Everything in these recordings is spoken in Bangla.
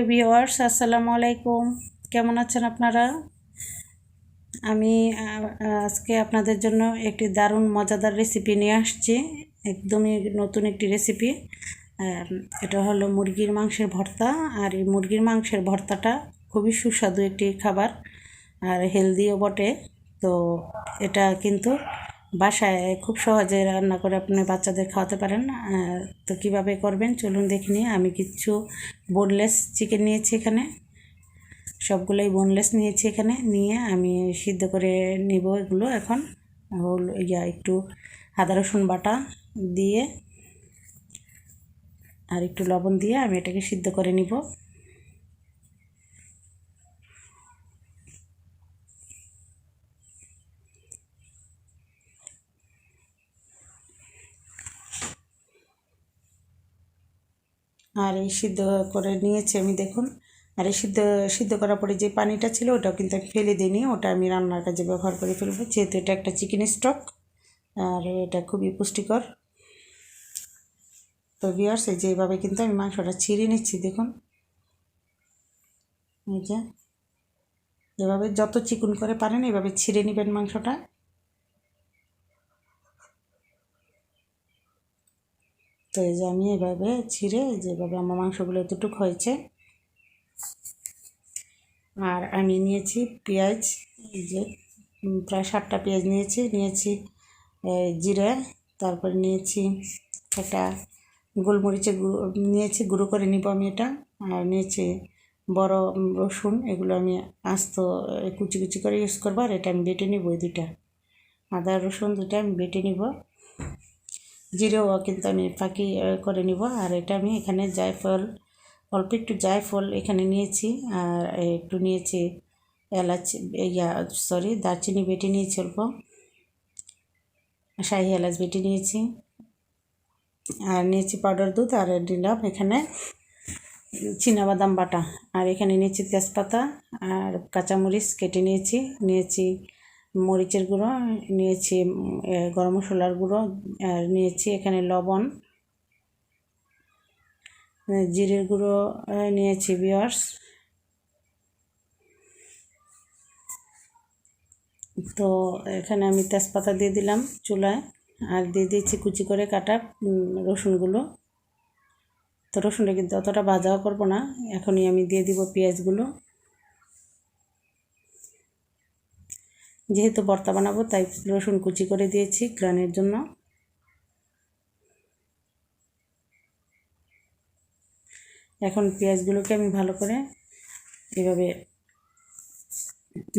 ভিউয়ার্স, আসসালামু আলাইকুম। কেমন আছেন আপনারা? আমি আজকে আপনাদের জন্য একটি দারুণ মজাদার রেসিপি নিয়ে আসছি। একদমই নতুন একটি রেসিপি। এটা হলো মুরগির মাংসের ভর্তা। আর এই মুরগির মাংসের ভর্তাটা খুবই সুস্বাদু একটি খাবার আর হেলদিও বটে। তো এটা কিন্তু বাসায় খুব সহজে রান্না করে আপনি বাচ্চাদের খাওয়াতে পারেন। তো কিভাবে করবেন চলুন দেখে নিই। আমি কিছু বোনলেস চিকেন নিয়েছি, এখানে সবগুলোই বোনলেস নিয়েছি। এখানে নিয়ে আমি সিদ্ধ করে নিব এগুলো। এখন একটু আদা রসুন বাটা দিয়ে আর একটু লবণ দিয়ে আমি এটাকে সিদ্ধ করে নিব। আর এই সিদ্ধ করে নিয়েছি আমি, দেখুন। আর এই সিদ্ধ করার পরে যে পানিটা ছিল ওটাও কিন্তু আমি ফেলে দিইনি, ওটা আমি রান্নার কাজে ব্যবহার করে ফেলবো, যেহেতু এটা একটা চিকেন স্টক আর এটা খুবই পুষ্টিকর। তো ভিউয়ার্স, এই যে এইভাবে কিন্তু আমি মাংসটা ছিঁড়ে নিচ্ছি, দেখুন। এই যে এভাবে যত চিকন করে পারেন এভাবে ছিঁড়ে নেবেন মাংসটা। তো এই যে আমি এভাবে ছিঁড়ে যেভাবে আমার মাংসগুলো এতটুকু হয়েছে। আর আমি নিয়েছি পেঁয়াজ, এই যে প্রায় 7টা পেঁয়াজ নিয়েছি জিরে, তারপরে নিয়েছি একটা গোলমরিচের গুঁড়ো নিয়েছি, গুঁড়ো করে নিব আমি এটা। আর নিয়েছি বড় রসুন, এগুলো আমি আস্ত কুচি কুচি করে ইউজ করবো। আর এটা আমি বেটে নিব, এই দুইটা আদা রসুন দুইটা আমি বেটে নিব। জিরেও কিন্তু আমি ফাঁকি করে নিব। আর এটা আমি এখানে জায়ফল, অল্প একটু জায়ফল এখানে নিয়েছি। আর একটু নিয়েছি এলাচ, দারচিনি বেটে নিয়েছি, অল্প শাহি এলাচ বেটে নিয়েছি। আর নিয়েছি পাউডার দুধ। আর দিলাম এখানে চীনাবাদাম বাটা। আর এখানে নিয়েছি তেজপাতা আর কাঁচামরিচ কেটে নিয়েছি মরিচের গুঁড়ো, নিয়েছি গরম মশলার গুঁড়ো, আর নিয়েছি এখানে লবণ, জিরের গুঁড়ো নিয়েছি ভিউয়ার্স। তো এখানে আমি তেজপাতা দিয়ে দিলাম চুলায়, আর দিয়ে দিয়েছি কুচি করে কাটা রসুনগুলো। তো রসুনটা কিন্তু অতটা ভাজাও করবো না, এখনই আমি দিয়ে দিব পেঁয়াজগুলো। যেহেতু ভর্তা বানাবো তাই রসুন কুচি করে দিয়েছি ঘ্রাণের জন্য। এখন পেঁয়াজগুলোকে আমি ভালো করে এভাবে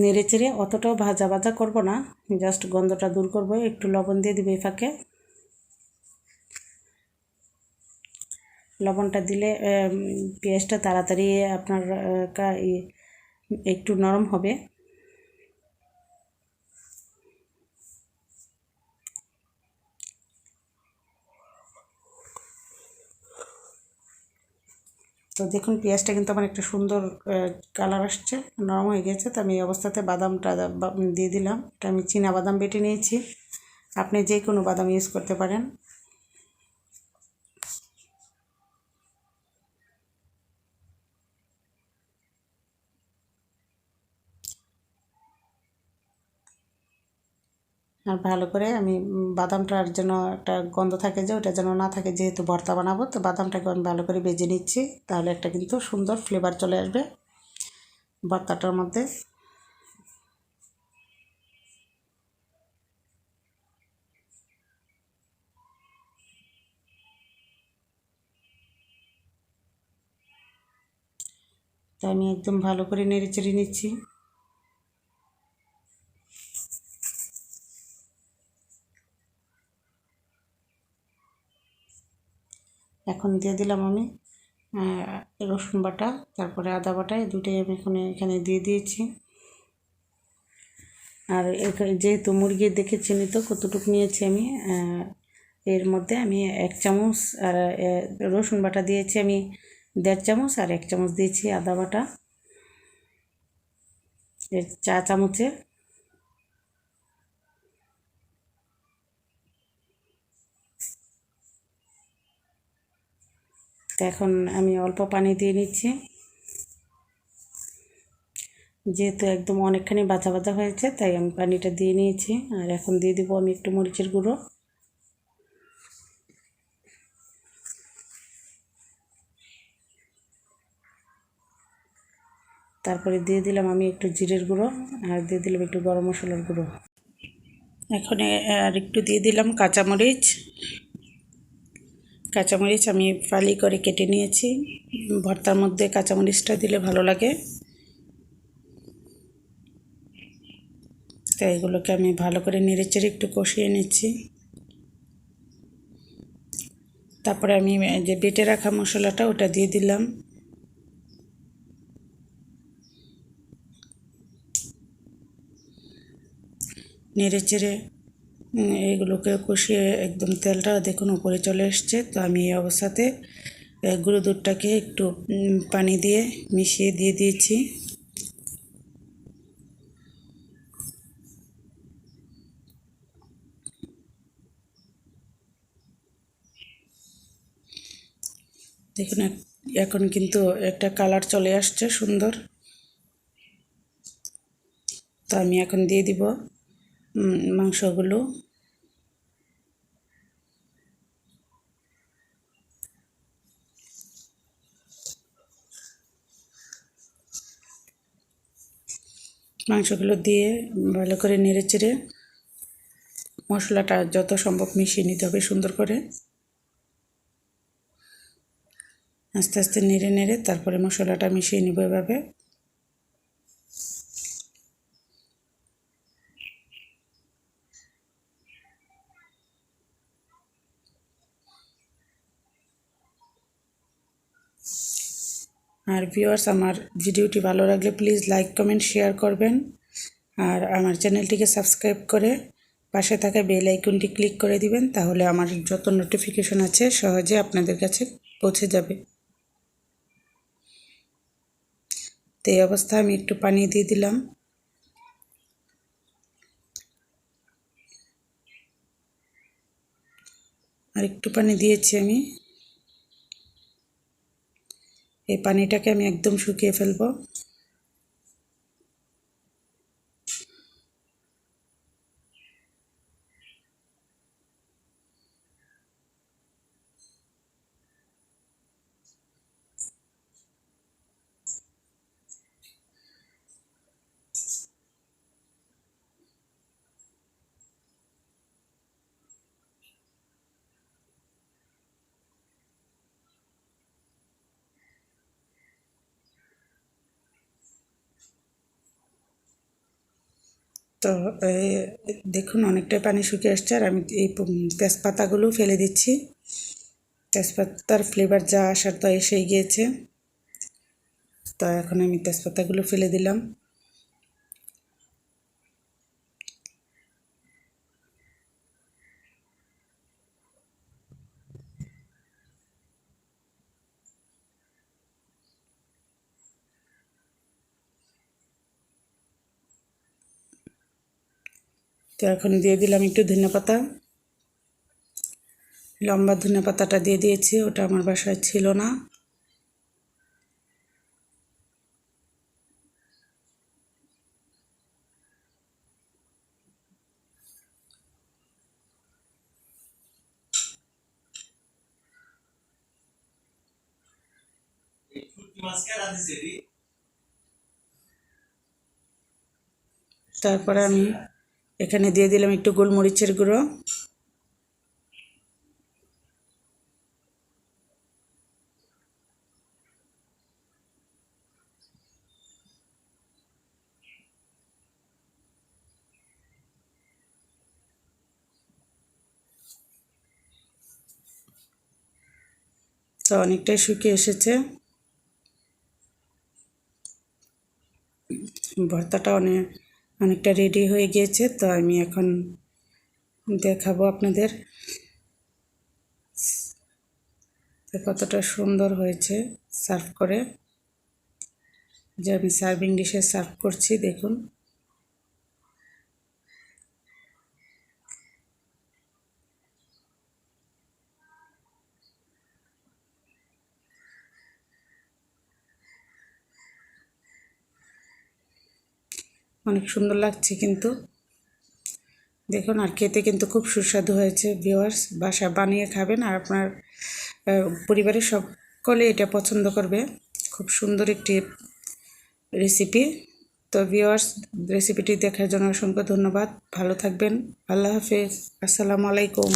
নেড়ে চেড়ে, অতটাও ভাজা ভাজা করবো না, জাস্ট গন্ধটা দূর করব। একটু লবণ দিয়ে দিব এই ফাঁকে। লবণটা দিলে পেঁয়াজটা তাড়াতাড়ি আপনার একটু নরম হবে। তো দেখুন পেঁয়াজটা কিন্তু আমার একটা সুন্দর কালার আসছে, নরম হয়ে গেছে। তো আমি এই অবস্থাতে বাদামটা দিয়ে দিলাম। এটা আমি চীনা বাদাম বেটে নিয়েছি, আপনি যে কোনো বাদাম ইউজ করতে পারেন। আর ভালো করে আমি বাদামটার যেন একটা গন্ধ থাকে, যে ওটা যেন না থাকে, যেহেতু ভর্তা বানাবো। তো বাদামটাকে আমি ভালো করে ভেজে নিচ্ছি, তাহলে একটা কিন্তু সুন্দর ফ্লেভার চলে আসবে ভর্তাটার মধ্যে। তো আমি একদম ভালো করে নেড়ে চেড়ে নিচ্ছি। এখন দিয়ে দিলাম আমি রসুন বাটা, তারপরে আদা বাটা, এই দুটোই আমি এখানে দিয়ে দিয়েছি। আর যেহেতু মুরগি দেখেছেন তো কতটুকু নিয়েছি আমি, এর মধ্যে আমি 1 চামচ, আর রসুন বাটা দিয়েছি আমি 1.5 চামচ, আর 1 চামচ দিয়েছি আদা বাটা, এর চা চামচে। তো এখন আমি অল্প পানি দিয়ে নিচ্ছি। যেহেতু একদম অনেকখানি বাঁচা বাঁচা হয়েছে তাই আমি পানিটা দিয়ে নিয়েছি। আর এখন দিয়ে দিব আমি একটু মরিচের গুঁড়ো, তারপরে দিয়ে দিলাম আমি একটু জিরের গুঁড়ো, আর দিয়ে দিলাম একটু গরম মশলার গুঁড়ো। এখন আর একটু দিয়ে দিলাম কাঁচামরিচ। কাঁচামরিচ আমি ফালি করে কেটে নিয়েছি, ভর্তার মধ্যে কাঁচামরিচটা দিলে ভালো লাগে। তাই এগুলোকে আমি ভালো করে নেড়েচেড়ে একটু কষিয়ে নিচ্ছি। তারপরে আমি যে বেটে রাখা মশলাটা ওটা দিয়ে দিলাম। নেড়েচেড়ে এগুলোকে কষিয়ে একদম তেলটা দেখুন উপরে চলে এসছে। তো আমি এই অবস্থাতে গুঁড়ো দুধটাকে একটু পানি দিয়ে মিশিয়ে দিয়ে দিয়েছি। দেখুন এখন কিন্তু একটা কালার চলে আসছে সুন্দর। তো আমি এখন দিয়ে দিব মাংসগুলো। মাংসগুলো দিয়ে ভালো করে নেড়েচেড়ে মশলাটা যত সম্ভব মিশিয়ে নিতে হবে সুন্দর করে। আস্তে আস্তে নেড়ে নেড়ে তারপরে মশলাটা মিশিয়ে নেব এভাবে। আর ভিউয়ার্স, আমার ভিডিওটি ভালো লাগলে প্লিজ লাইক কমেন্ট শেয়ার করবেন। আর আমার চ্যানেলটিকে সাবস্ক্রাইব করে পাশে থাকা বেল আইকনটি ক্লিক করে দিবেন, তাহলে আমার যত নোটিফিকেশন আছে সহজে আপনাদের কাছে পৌঁছে যাবে। তো এই অবস্থায় আমি একটু পানি দিয়ে দিলাম। আর একটু পানি দিয়েছি আমি। এই পানিটাকে আমি একদম শুকিয়ে ফেলবো। তো দেখুন অনেকটাই পানি শুকিয়ে আসছে। আর আমি এই তেজপাতাগুলো ফেলে দিচ্ছি। তেজপাতার ফ্লেভার যা আসার তো এসেই গিয়েছে। তো এখন আমি তেজপাতাগুলো ফেলে দিলাম। তো এখন দিয়ে দিলাম একটু ধনেপাতা। লম্বা ধনেপাতাটা দিয়ে দিয়েছি, ওটা আমার বাসায় ছিল না। তারপরে আমি এখানে দিয়ে দিলাম একটু গোলমরিচের গুঁড়ো। তো অনেকটাই শুকিয়ে এসেছে। ভর্তাটা অনেকটা রেডি হয়ে গিয়েছে। তো আমি এখন দেখাবো আপনাদের কতটা সুন্দর হয়েছে সার্ভ করে। যে আমি সার্ভিং ডিশে সার্ভ করছি দেখুন। অনেক সুন্দর লাগছে কিন্তু দেখুন, আর খেতে কিন্তু খুব সুস্বাদু হয়েছে ভিউয়ার্স। বাসা বানিয়ে খাবেন আর আপনার পরিবারের সকলে এটা পছন্দ করবে। খুব সুন্দর একটি রেসিপি। তো ভিউয়ার্স, রেসিপিটি দেখার জন্য অসংখ্য ধন্যবাদ। ভালো থাকবেন। আল্লাহ হাফেজ। আসসালামু আলাইকুম।